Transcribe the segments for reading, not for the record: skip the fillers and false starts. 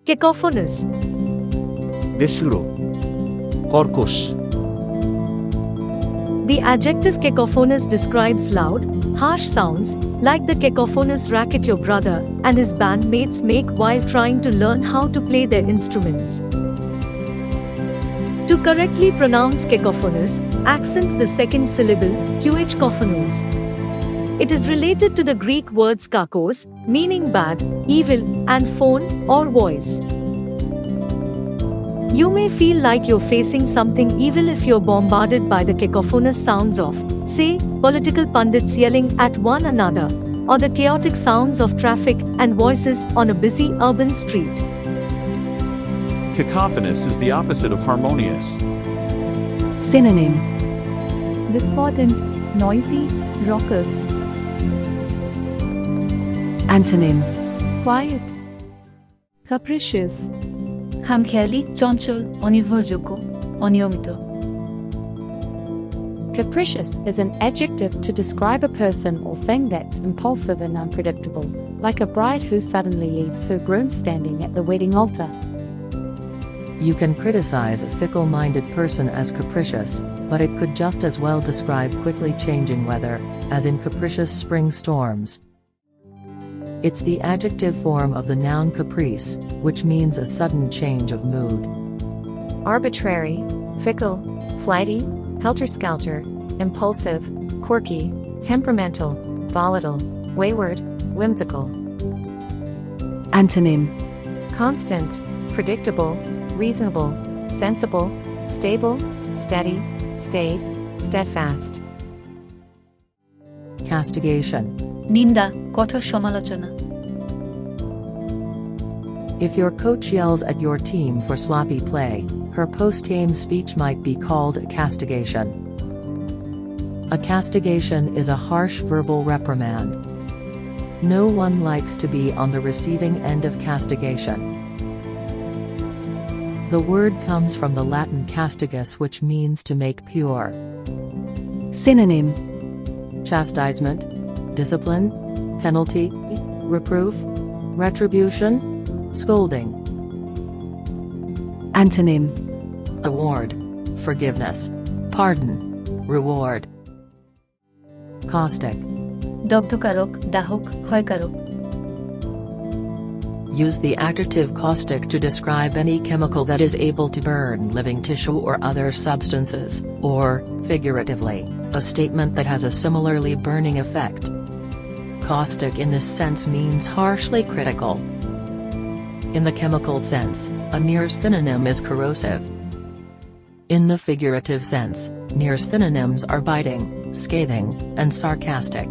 Cacophonous. বেসুরো, কর্কশ। The adjective cacophonous describes loud, harsh sounds, like the cacophonous racket your brother and his bandmates make while trying to learn how to play their instruments. To correctly pronounce cacophonous, accent the second syllable, qh cacophonous. It is related to the Greek words kakos, meaning bad, evil, and phone, or voice. You may feel like you're facing something evil if you're bombarded by the cacophonous sounds of, say, political pundits yelling at one another, or the chaotic sounds of traffic and voices on a busy urban street. Cacophonous is the opposite of harmonious. Synonym: discordant, noisy, raucous. Antonym: Quiet, capricious. খামখেয়ালি, চঞ্চল, অনির্ভরযোগ্য, অনিয়মিত। Capricious is an adjective to describe a person or thing that's impulsive and unpredictable, like a bride who suddenly leaves her groom standing at the wedding altar. You can criticize a fickle-minded person as capricious, but it could just as well describe quickly changing weather, as in capricious spring storms. It's the adjective form of the noun caprice, which means a sudden change of mood. Arbitrary, fickle, flighty, helter-skelter, impulsive, quirky, temperamental, volatile, wayward, whimsical. Antonym: Constant, predictable, reasonable, sensible, stable, steady, staid, steadfast. Castigation. নিন্দা, কঠোর সমালোচনা। If your coach yells at your team for sloppy play, her post-game speech might be called a castigation. A castigation is a harsh verbal reprimand. No one likes to be on the receiving end of castigation. The word comes from the Latin castigus, which means to make pure. Synonym: Chastisement, discipline, penalty, reproof, retribution, scolding. Antonym: Award, forgiveness, pardon, reward. Caustic. দগ্ধকারক, দাহক, ক্ষয়কারক। Use the adjective caustic to describe any chemical that is able to burn living tissue or other substances, or, figuratively, a statement that has a similarly burning effect. Caustic in this sense means harshly critical. In the chemical sense, a near synonym is corrosive. In the figurative sense, near synonyms are biting, scathing, and sarcastic.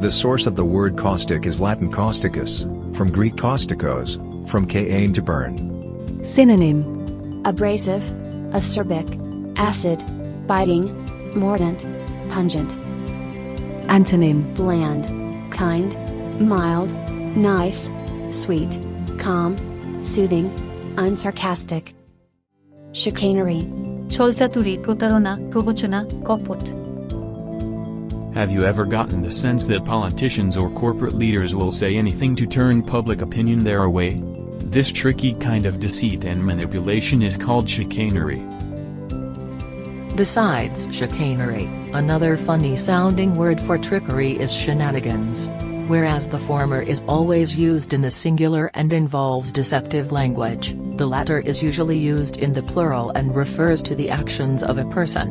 The source of the word caustic is Latin causticus, from Greek kaustikos, from kain to burn. Synonym: abrasive, acerbic, acid, biting, mordant, pungent. Antonym: Bland, kind, mild, nice, sweet, calm, soothing, unsarcastic. Chicanery. ছলচাতুরি, প্রতারণা, প্রবঞ্চনা, কপট। Have you ever gotten the sense that politicians or corporate leaders will say anything to turn public opinion their way? This tricky kind of deceit and manipulation is called chicanery. Besides chicanery, another funny-sounding word for trickery is shenanigans. Whereas the former is always used in the singular and involves deceptive language, the latter is usually used in the plural and refers to the actions of a person.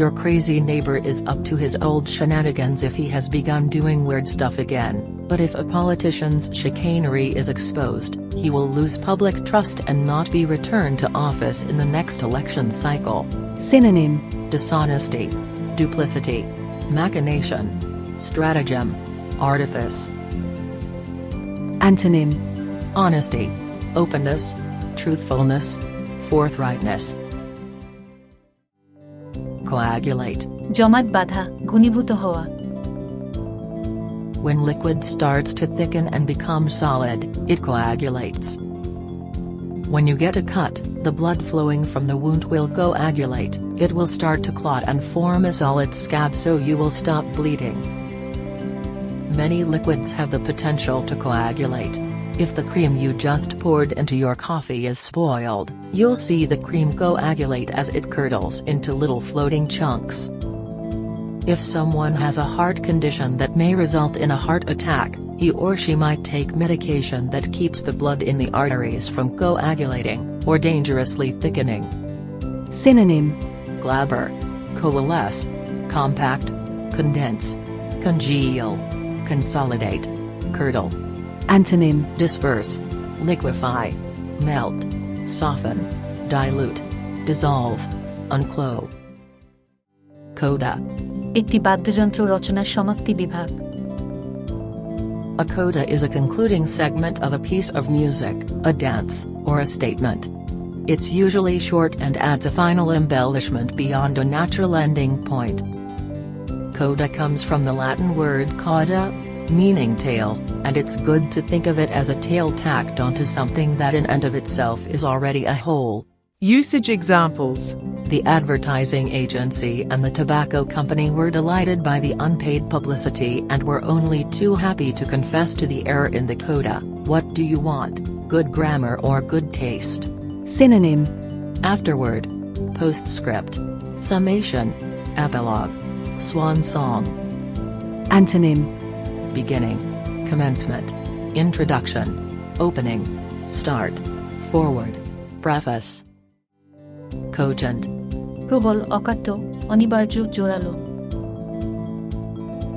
Your crazy neighbor is up to his old shenanigans if he has begun doing weird stuff again, but if a politician's chicanery is exposed, he will lose public trust and not be returned to office in the next election cycle. Synonym: Dishonesty, duplicity, machination, stratagem, artifice. Antonym: Honesty, openness, truthfulness, forthrightness. Coagulate. জমাট বাঁধা, ঘনীভূত হওয়া। When liquid starts to thicken and become solid, it coagulates. When you get a cut, the blood flowing from the wound will coagulate, it will start to clot and form a solid scab, so you will stop bleeding. Many liquids have the potential to coagulate. If the cream you just poured into your coffee is spoiled, you'll see the cream coagulate as it curdles into little floating chunks. If someone has a heart condition that may result in a heart attack, he or she might take medication that keeps the blood in the arteries from coagulating, or dangerously thickening. Synonym: Glabber, coalesce, compact, condense, congeal, consolidate, curdle. Antonym: Disperse, liquefy, melt, soften, dilute, dissolve, unclow. Coda. একটি বাদ্যযন্ত্র রচনার সমাপ্তি বিভাগ। A coda is a concluding segment of a piece of music, a dance, or a statement. It's usually short and adds a final embellishment beyond a natural ending point. Coda comes from the Latin word cauda, meaning tail, and it's good to think of it as a tail tacked onto something that in and of itself is already a whole. Usage examples. The advertising agency and the tobacco company were delighted by the unpaid publicity and were only too happy to confess to the error in the coda. What do you want, good grammar or good taste? Synonym: Afterword, postscript, summation, epilogue, swan song. Antonym: Beginning, commencement, introduction, opening, start, forward, preface. Cogent. প্রবল, অকাট্য, অনিবার্য, জোরালো।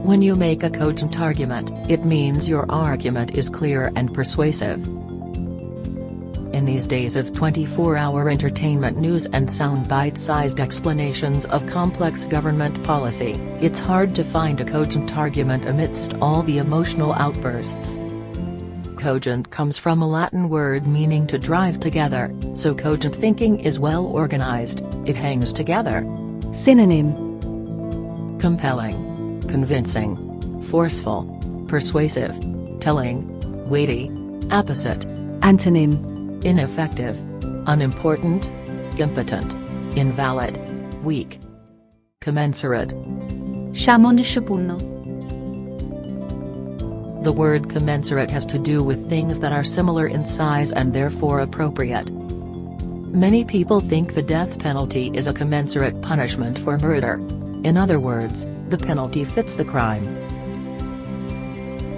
When you make a cogent argument, it means your argument is clear and persuasive. In these days of 24-hour entertainment news and sound bite-sized explanations of complex government policy, it's hard to find a cogent argument amidst all the emotional outbursts. Cogent comes from a Latin word meaning to drive together, so cogent thinking is well organized, it hangs together. Synonym: Compelling, convincing, forceful, persuasive, telling, weighty, apposite. Antonym: Ineffective, unimportant, impotent, invalid, weak. Commensurate. সামঞ্জস্যপূর্ণ। The word commensurate has to do with things that are similar in size and therefore appropriate. Many people think the death penalty is a commensurate punishment for murder. In other words, the penalty fits the crime.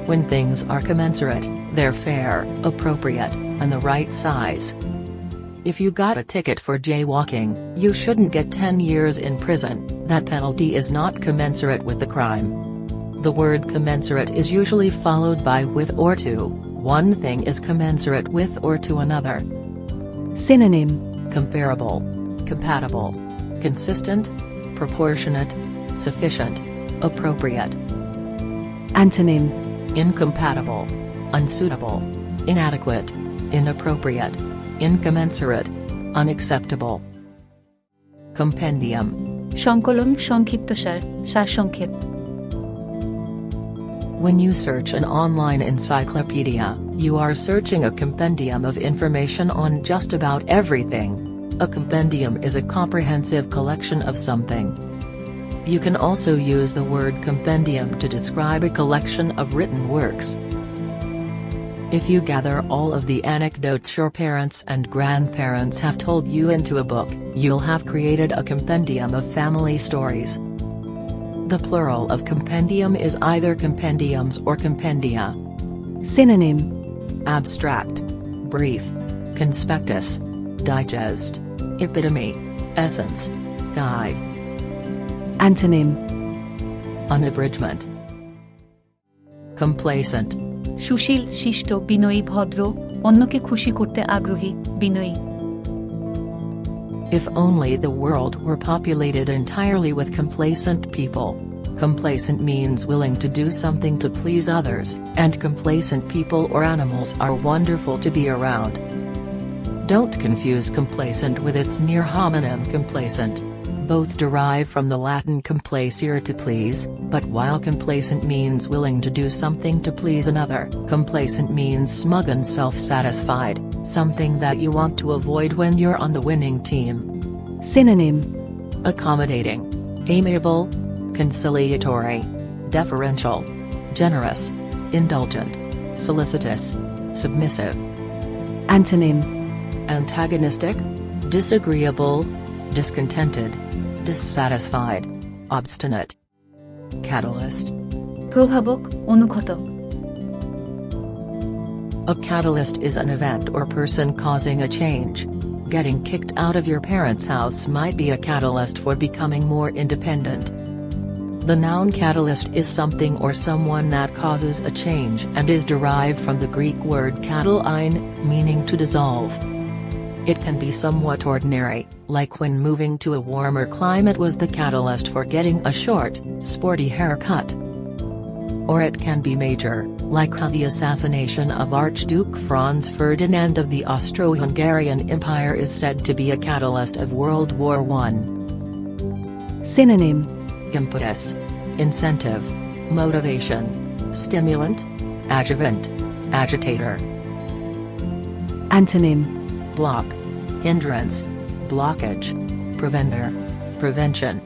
When things are commensurate, they're fair, appropriate, and the right size. If you got a ticket for jaywalking, you shouldn't get 10 years in prison. That penalty is not commensurate with the crime. The word commensurate is usually followed by with or to. One thing is commensurate with or to another. Synonym: Comparable, compatible, consistent, proportionate, sufficient, appropriate. Antonym: Incompatible, unsuitable, inadequate, inappropriate, incommensurate, unacceptable. Compendium. সংকলন, সংক্ষিপ্তসার, সারসংক্ষেপ। When you search an online encyclopedia, you are searching a compendium of information on just about everything. A compendium is a comprehensive collection of something. You can also use the word compendium to describe a collection of written works. If you gather all of the anecdotes your parents and grandparents have told you into a book, you'll have created a compendium of family stories. The plural of compendium is either compendiums or compendia. Synonym: Abstract, brief, conspectus, digest, epitome, essence, guide. Antonym: Unabridgment. Complacent. সুশীল, শিষ্ট, বিনয়ী, ভদ্র, অন্যকে খুশি করতে আগ্রহী, বিনয়ী। If only the world were populated entirely with complacent people. Complacent means willing to do something to please others, and complacent people or animals are wonderful to be around. Don't confuse complacent with its near homonym complacent. Both derive from the Latin complacere to please, but while complacent means willing to do something to please another, complacent means smug and self-satisfied. Something that you want to avoid when you're on the winning team. Synonym. Accommodating, amiable, conciliatory, deferential, generous, indulgent, solicitous, submissive. Antonym. Antagonistic, disagreeable, discontented, dissatisfied, obstinate. Catalyst. প্রভাবক, অনুঘটক। A catalyst is an event or person causing a change. Getting kicked out of your parents' house might be a catalyst for becoming more independent. The noun catalyst is something or someone that causes a change and is derived from the Greek word katalyne, meaning to dissolve. It can be somewhat ordinary, like when moving to a warmer climate was the catalyst for getting a short, sporty haircut. Or it can be major, like how the assassination of Archduke Franz Ferdinand of the Austro-Hungarian Empire is said to be a catalyst of World War I. Synonym. Impetus, incentive, motivation, stimulant, adjuvant, agitator. Antonym. Block, hindrance, blockage, preventer, prevention.